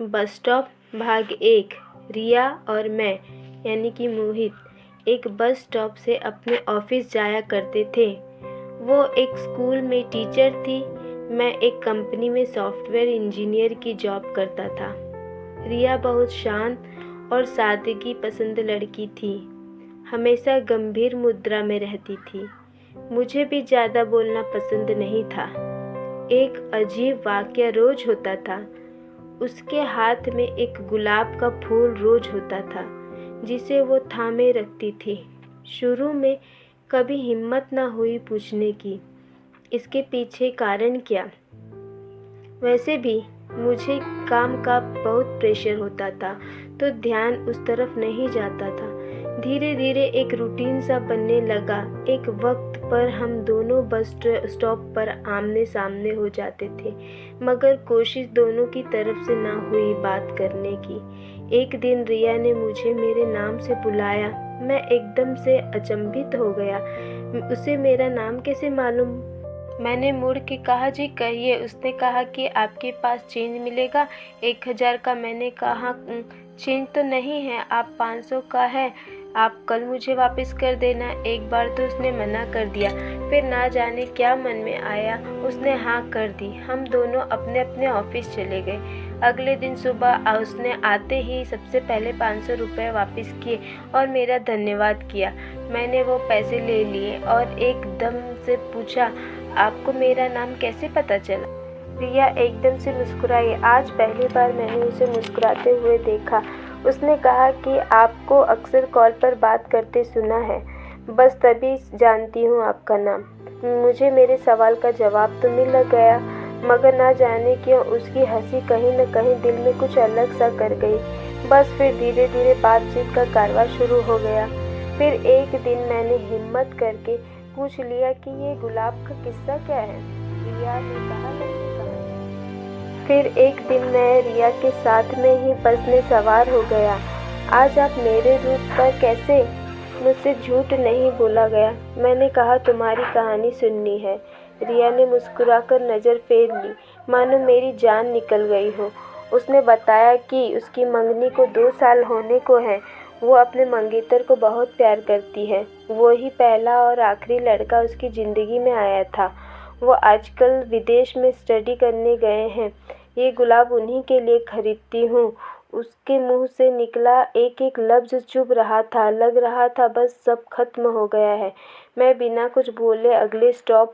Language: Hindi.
बस स्टॉप भाग 1। रिया और मैं यानी कि मोहित एक बस स्टॉप से अपने ऑफिस जाया करते थे। वो एक स्कूल में टीचर थी, मैं एक कंपनी में सॉफ्टवेयर इंजीनियर की जॉब करता था। रिया बहुत शांत और सादगी पसंद लड़की थी, हमेशा गंभीर मुद्रा में रहती थी। मुझे भी ज़्यादा बोलना पसंद नहीं था। एक अजीब वाकया रोज होता था। उसके हाथ में एक गुलाब का फूल रोज होता था, जिसे वो थामे रखती थी। शुरू में कभी हिम्मत न हुई पूछने की, इसके पीछे कारण क्या। वैसे भी मुझे काम का बहुत प्रेशर होता था, तो ध्यान उस तरफ नहीं जाता था। धीरे धीरे एक रूटीन सा बनने लगा। एक वक्त पर हम दोनों बस स्टॉप पर आमने सामने हो जाते थे, मगर कोशिश दोनों की तरफ से ना हुई बात करने की। एक दिन रिया ने मुझे मेरे नाम से बुलाया। मैं एकदम से अचंभित हो गया। उसे मेरा नाम कैसे मालूम? मैंने मुड़ के कहा, जी कहिए। उसने कहा कि आपके पास चेंज मिलेगा 1000 का। मैंने कहा चेंज तो नहीं है, आप 500 का है, आप कल मुझे वापस कर देना। एक बार तो उसने मना कर दिया, फिर ना जाने क्या मन में आया, उसने हाँ कर दी। हम दोनों अपने अपने ऑफिस चले गए। अगले दिन सुबह उसने आते ही सबसे पहले 500 रुपये वापस किए और मेरा धन्यवाद किया। मैंने वो पैसे ले लिए और एकदम से पूछा, आपको मेरा नाम कैसे पता चला? रिया एकदम से मुस्कुराई। आज पहली बार मैंने उसे मुस्कुराते हुए देखा। उसने कहा कि आपको अक्सर कॉल पर बात करते सुना है, बस तभी जानती हूँ आपका नाम। मुझे मेरे सवाल का जवाब तो मिल गया, मगर ना जाने क्यों उसकी हंसी कहीं न कहीं दिल में कुछ अलग सा कर गई। बस फिर धीरे धीरे बातचीत का कारवां शुरू हो गया। फिर एक दिन मैंने हिम्मत करके पूछ लिया कि ये गुलाब का किस्सा क्या है। रिया ने कहा, लंबी कहानी। फिर एक दिन मैं रिया के साथ में ही बस में सवार हो गया। आज आप मेरे रूट पर कैसे? मुझसे झूठ नहीं बोला गया। मैंने कहा, तुम्हारी कहानी सुननी है। रिया ने मुस्कुराकर नज़र फेर ली, मानो मेरी जान निकल गई हो। उसने बताया कि उसकी मंगनी को 2 साल होने को हैं। वो अपने मंगेतर को बहुत प्यार करती है। वो ही पहला और आखिरी लड़का उसकी ज़िंदगी में आया था। वो आजकल विदेश में स्टडी करने गए हैं। ये गुलाब उन्हीं के लिए खरीदती हूँ। उसके मुंह से निकला एक एक लफ्ज़ चुभ रहा था, लग रहा था बस सब खत्म हो गया है। मैं बिना कुछ बोले अगले स्टॉप